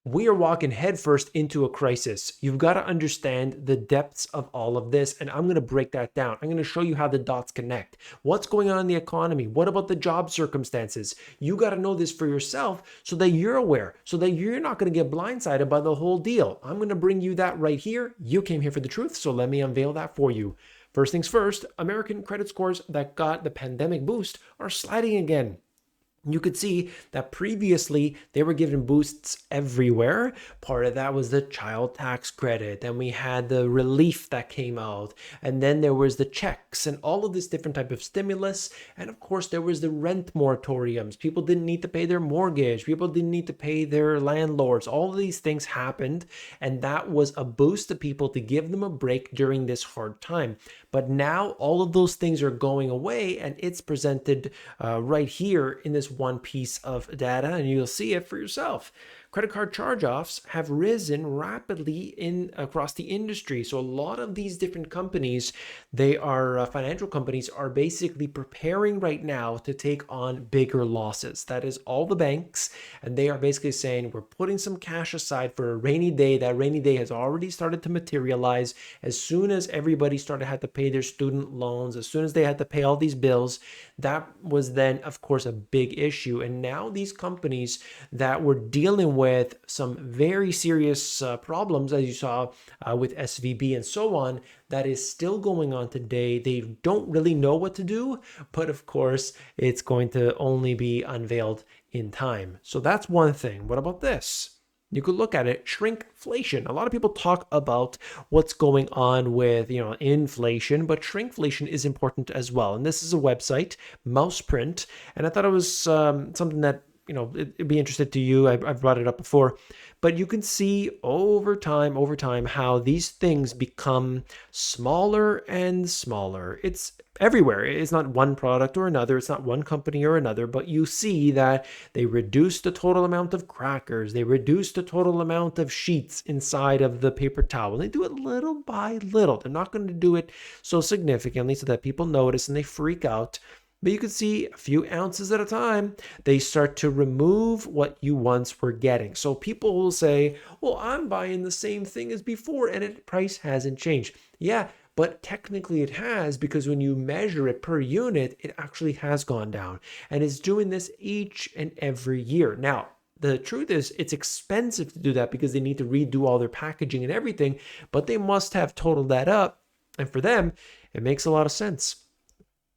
We are walking headfirst into a crisis. You've got to understand the depths of all of this, and I'm going to break that down. I'm going to show you how the dots connect. What's going on in the economy? What about the job circumstances? You got to know this for yourself so that you're aware, so that you're not going to get blindsided by the whole deal. I'm going to bring you that right here. You came here for the truth, so let me unveil that for you. First things first, American credit scores that got the pandemic boost are sliding again. You could see that previously they were given boosts everywhere. Part of that was the child tax credit. Then we had the relief that came out. And then there was the checks and all of this different type of stimulus. And of course, there was the rent moratoriums. People didn't need to pay their mortgage. People didn't need to pay their landlords. All of these things happened. And that was a boost to people to give them a break during this hard time. But now all of those things are going away, and it's presented right here in this one piece of data, and you'll see it for yourself. Credit card charge-offs have risen rapidly across the industry. So a lot of these different companies, they are financial companies, are basically preparing right now to take on bigger losses. That is all the banks, and they are basically saying we're putting some cash aside for a rainy day. That rainy day has already started to materialize. As soon as everybody had to pay their student loans, as soon as they had to pay all these bills, that was then, of course, a big issue. And now these companies that were dealing with some very serious problems, as you saw with SVB and so on, that is still going on today. They don't really know what to do, but of course, it's going to only be unveiled in time. So that's one thing. What about this? You could look at it, shrinkflation. A lot of people talk about what's going on with, inflation, but shrinkflation is important as well. And this is a website, Mouseprint, and I thought it was something that, it'd be interested to you. I've brought it up before, but you can see over time, how these things become smaller and smaller. It's everywhere. It's not one product or another. It's not one company or another, but you see that they reduce the total amount of crackers. They reduce the total amount of sheets inside of the paper towel. They do it little by little. They're not going to do it so significantly so that people notice and they freak out. But you can see a few ounces at a time, they start to remove what you once were getting. So people will say, well, I'm buying the same thing as before and the price hasn't changed. Yeah, but technically it has, because when you measure it per unit, it actually has gone down. And it's doing this each and every year. Now, the truth is it's expensive to do that because they need to redo all their packaging and everything, but they must have totaled that up. And for them, it makes a lot of sense.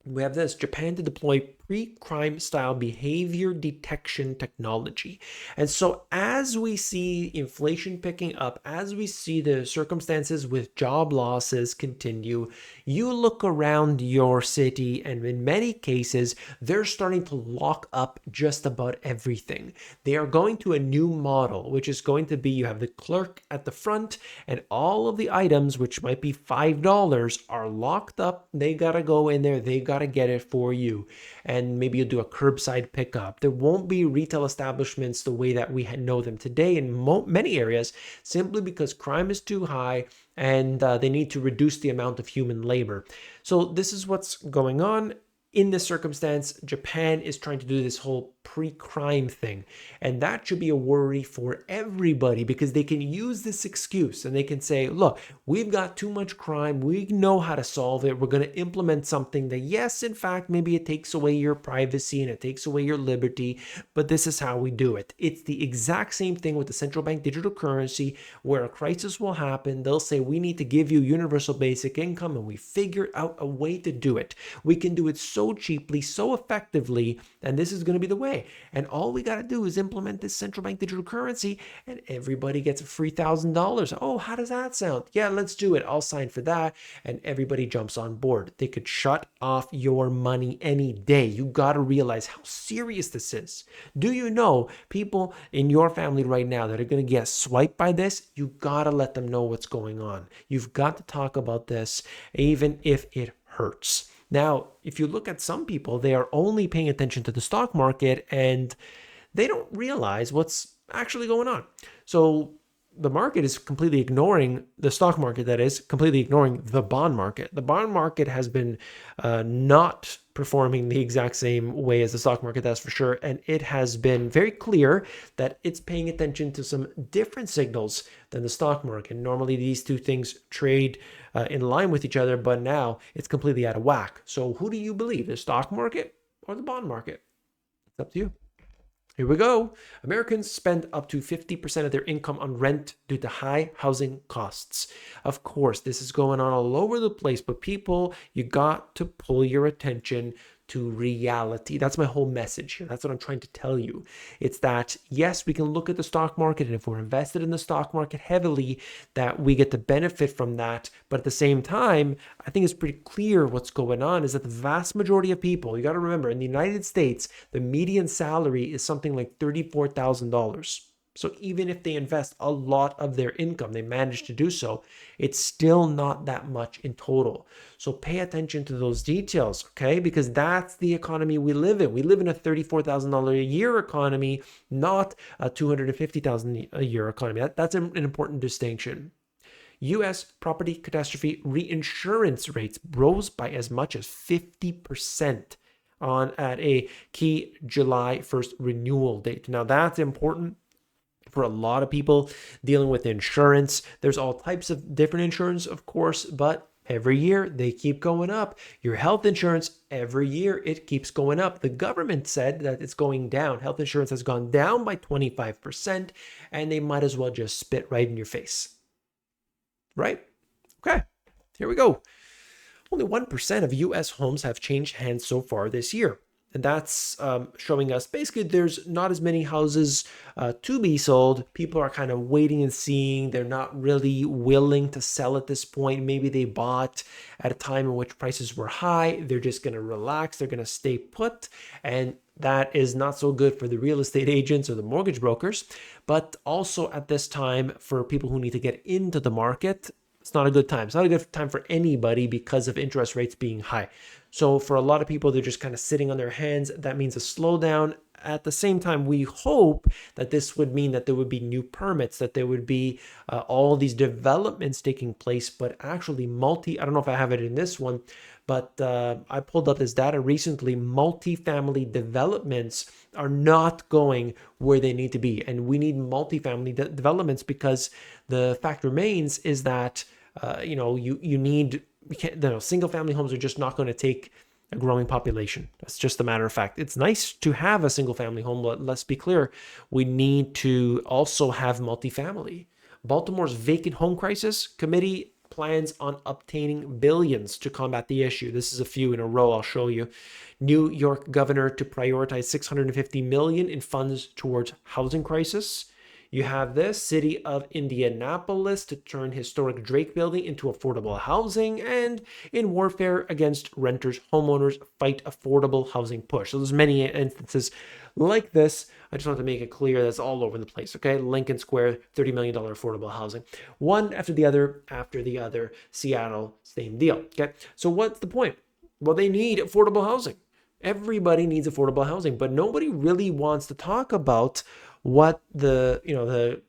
We have this, Japan to deploy pre-crime style behavior detection technology. And so as we see inflation picking up, as we see the circumstances with job losses continue, you look around your city and in many cases, they're starting to lock up just about everything. They are going to a new model, which is going to be, you have the clerk at the front and all of the items, which might be $5, are locked up. They got to go in there. They got to get it for you. And maybe you'll do a curbside pickup. There won't be retail establishments the way that we know them today in many areas, simply because crime is too high and they need to reduce the amount of human labor. So this is what's going on. In this circumstance, Japan is trying to do this whole pre-crime thing. And that should be a worry for everybody, because they can use this excuse and they can say, look, we've got too much crime. We know how to solve it. We're going to implement something that, yes, in fact, maybe it takes away your privacy and it takes away your liberty, but this is how we do it. It's the exact same thing with the central bank digital currency, where a crisis will happen. They'll say, we need to give you universal basic income, and we figured out a way to do it. We can do it so cheaply, so effectively, and this is going to be the way. And all we got to do is implement this central bank digital currency, and everybody gets a free $1,000. Oh, how does that sound? Yeah, let's do it. I'll sign for that. And everybody jumps on board. They could shut off your money any day. You got to realize how serious this is. Do you know people in your family right now that are going to get swiped by this? You got to let them know what's going on. You've got to talk about this, even if it hurts. Now, if you look at some people, they are only paying attention to the stock market and they don't realize what's actually going on. So the market is completely ignoring the stock market, that is completely ignoring the bond market. The bond market has been not performing the exact same way as the stock market, that's for sure. And it has been very clear that it's paying attention to some different signals than the stock market. Normally, these two things trade in line with each other, but now it's completely out of whack. So who do you believe, the stock market or the bond market? It's up to you. Here we go. Americans spend up to 50% of their income on rent due to high housing costs. Of course, this is going on all over the place, but people, you got to pull your attention to reality. That's my whole message here. That's what I'm trying to tell you. It's that, yes, we can look at the stock market, and if we're invested in the stock market heavily, that we get to benefit from that. But at the same time, I think it's pretty clear what's going on is that the vast majority of people, you got to remember, in the United States, the median salary is something like $34,000. So even if they invest a lot of their income, they manage to do so, it's still not that much in total. So pay attention to those details, okay? Because that's the economy we live in. We live in a $34,000 a year economy, not a $250,000 a year economy. That's an important distinction. U.S. property catastrophe reinsurance rates rose by as much as 50% at a key July 1st renewal date. Now that's important for a lot of people dealing with insurance. There's all types of different insurance, of course, but every year they keep going up. Your health insurance, every year it keeps going up. The government said that it's going down. Health insurance has gone down by 25%, and they might as well just spit right in your face. Right? Okay, here we go. Only 1% of U.S. homes have changed hands so far this year. And that's showing us basically there's not as many houses to be sold. People are kind of waiting and seeing. They're not really willing to sell at this point. Maybe they bought at a time in which prices were high. They're just going to relax. They're going to stay put. And that is not so good for the real estate agents or the mortgage brokers. But also at this time, for people who need to get into the market, it's not a good time. It's not a good time for anybody because of interest rates being high. So for a lot of people, they're just kind of sitting on their hands. That means a slowdown. At the same time, we hope that this would mean that there would be new permits, that there would be all these developments taking place, but actually I don't know if I have it in this one, but I pulled up this data recently. Multifamily developments are not going where they need to be. And we need multifamily developments because the fact remains is that, single family homes are just not going to take a growing population. That's just a matter of fact. It's nice to have a single family home, but let's be clear. We need to also have multifamily. Baltimore's vacant home crisis committee plans on obtaining billions to combat the issue. This is a few in a row I'll show you. New York governor to prioritize $650 million in funds towards housing crisis. You have this, city of Indianapolis to turn historic Drake building into affordable housing, and in warfare against renters, homeowners fight affordable housing push. So there's many instances like this. I just want to make it clear that's all over the place, okay? Lincoln Square, $30 million affordable housing. One after the other, Seattle, same deal, okay? So what's the point? Well, they need affordable housing. Everybody needs affordable housing, but nobody really wants to talk about what the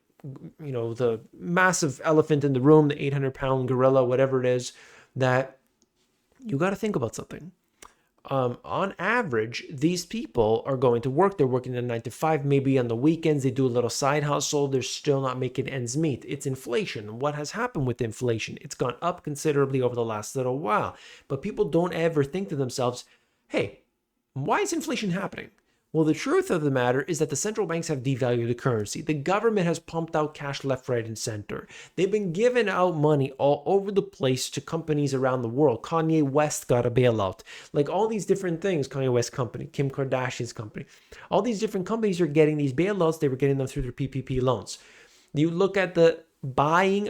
massive elephant in the room, the 800-pound gorilla, whatever it is, that you got to think about something. On average, these people are going to work. They're working a 9 to 5, maybe on the weekends. They do a little side hustle. They're still not making ends meet. It's inflation. What has happened with inflation? It's gone up considerably over the last little while. But people don't ever think to themselves, hey, why is inflation happening? Well, the truth of the matter is that the central banks have devalued the currency. The government has pumped out cash left, right, and center. They've been giving out money all over the place to companies around the world. Kanye West got a bailout. Like all these different things, Kanye West company, Kim Kardashian's company, all these different companies are getting these bailouts. They were getting them through their PPP loans. You look at the buying,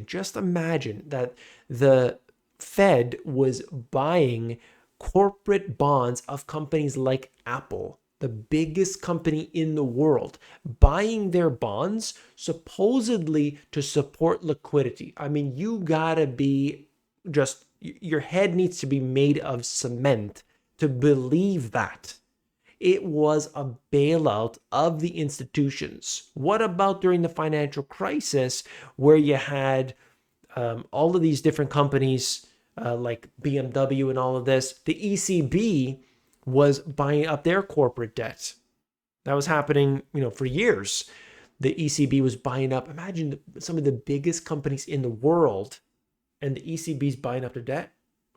just imagine that the Fed was buying corporate bonds of companies like Apple, the biggest company in the world, buying their bonds supposedly to support liquidity. I mean, you gotta be your head needs to be made of cement to believe that. It was a bailout of the institutions. What about during the financial crisis where you had all of these different companies like BMW and all of this, the ECB was buying up their corporate debt. That was happening, for years. The ECB was buying up. Imagine some of the biggest companies in the world, and the ECB is buying up their debt.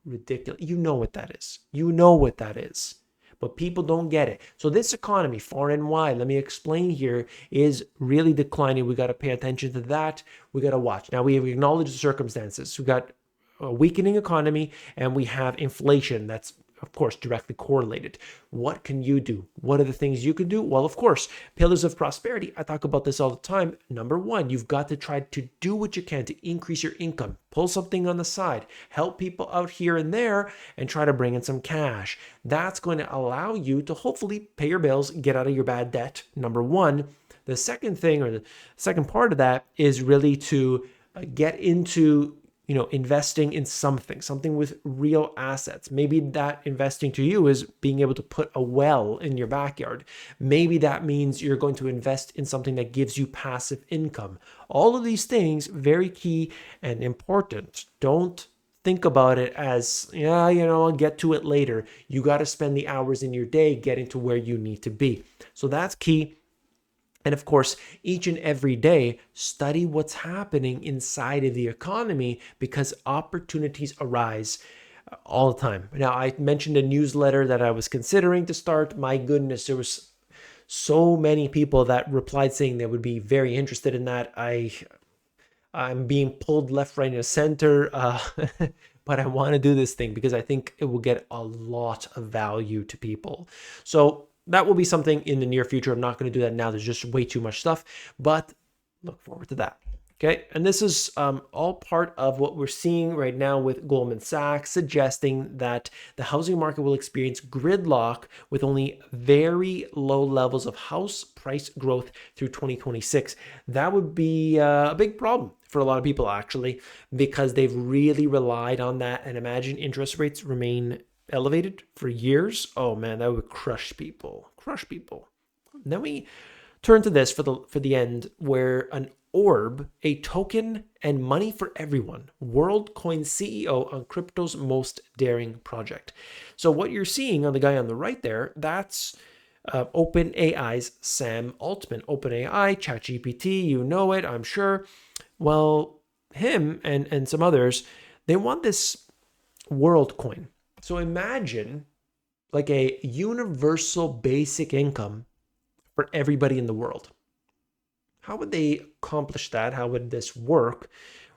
Ridiculous. You know what that is. You know what that is. But people don't get it. So this economy, far and wide, let me explain here, is really declining. We got to pay attention to that. We got to watch. Now, we have acknowledged the circumstances. We got a weakening economy, and we have inflation that's, of course, directly correlated. What can you do? What are the things you can do? Well, of course, pillars of prosperity. I talk about this all the time. Number one, you've got to try to do what you can to increase your income. Pull something on the side. Help people out here and there and try to bring in some cash. That's going to allow you to hopefully pay your bills, get out of your bad debt. Number one. The second thing, or the second part of that, is really to get into investing in something with real assets. Maybe that investing to you is being able to put a well in your backyard. Maybe that means you're going to invest in something that gives you passive income. All of these things, very key and important. Don't think about it as, I'll get to it later. You got to spend the hours in your day getting to where you need to be. So that's key. And of course, each and every day, study what's happening inside of the economy, because opportunities arise all the time. Now, I mentioned a newsletter that I was considering to start. My goodness, there was so many people that replied saying they would be very interested in that. I'm being pulled left, right, and center, but I want to do this thing because I think it will get a lot of value to people. So that will be something in the near future. I'm not going to do that now. There's just way too much stuff, but look forward to that. Okay. And this is all part of what we're seeing right now with Goldman Sachs, suggesting that the housing market will experience gridlock with only very low levels of house price growth through 2026. That would be a big problem for a lot of people, actually, because they've really relied on that. And imagine interest rates remain elevated for years. Oh man, that would crush people. And then we turn to this for the end, where an orb, a token and money for everyone, WorldCoin CEO on crypto's most daring project. So what you're seeing on the guy on the right there, that's OpenAI's Sam Altman. OpenAI, ChatGPT, you know it, I'm sure. Well, him and some others, they want this WorldCoin. So imagine like a universal basic income for everybody in the world. How would they accomplish that? How would this work?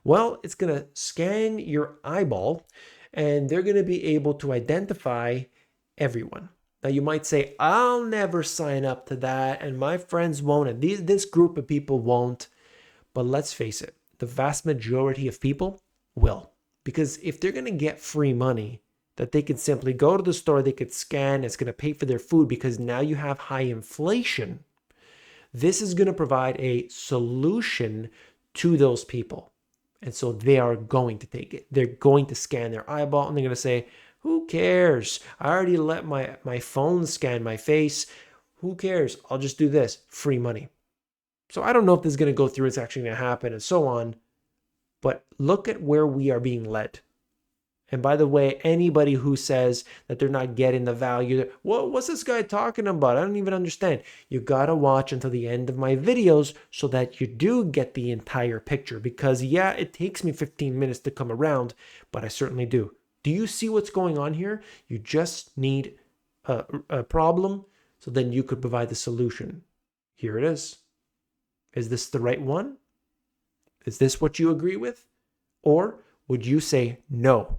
Well, it's going to scan your eyeball and they're going to be able to identify everyone. Now, you might say, I'll never sign up to that and my friends won't, and this group of people won't. But let's face it, the vast majority of people will. Because if they're going to get free money, that they can simply go to the store, they could scan, it's going to pay for their food, because now you have high inflation. This is going to provide a solution to those people. And so they are going to take it. They're going to scan their eyeball and they're going to say, who cares? I already let my phone scan my face. Who cares? I'll just do this. Free money. So I don't know if this is going to go through, it's actually going to happen and so on. But look at where we are being led. And by the way, anybody who says that they're not getting the value, what's this guy talking about? I don't even understand. You got to watch until the end of my videos so that you do get the entire picture. Because yeah, it takes me 15 minutes to come around, but I certainly do. Do you see what's going on here? You just need a problem, so then you could provide the solution. Here it is. Is this the right one? Is this what you agree with? Or would you say no?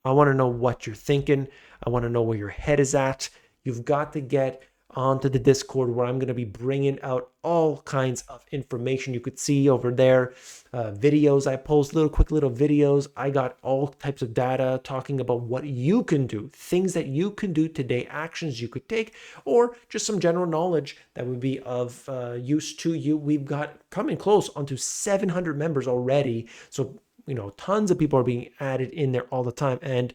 I want to know what you're thinking. I want to know where your head is at. You've got to get onto the Discord, where I'm going to be bringing out all kinds of information. You could see over there videos. I post quick little videos. I got all types of data talking about what you can do, things that you can do today, actions you could take, or just some general knowledge that would be of use to you. We've got coming close onto 700 members already. So tons of people are being added in there all the time. And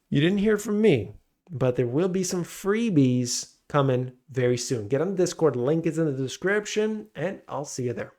you didn't hear from me, but there will be some freebies coming very soon. Get on the Discord. Link is in the description, and I'll see you there.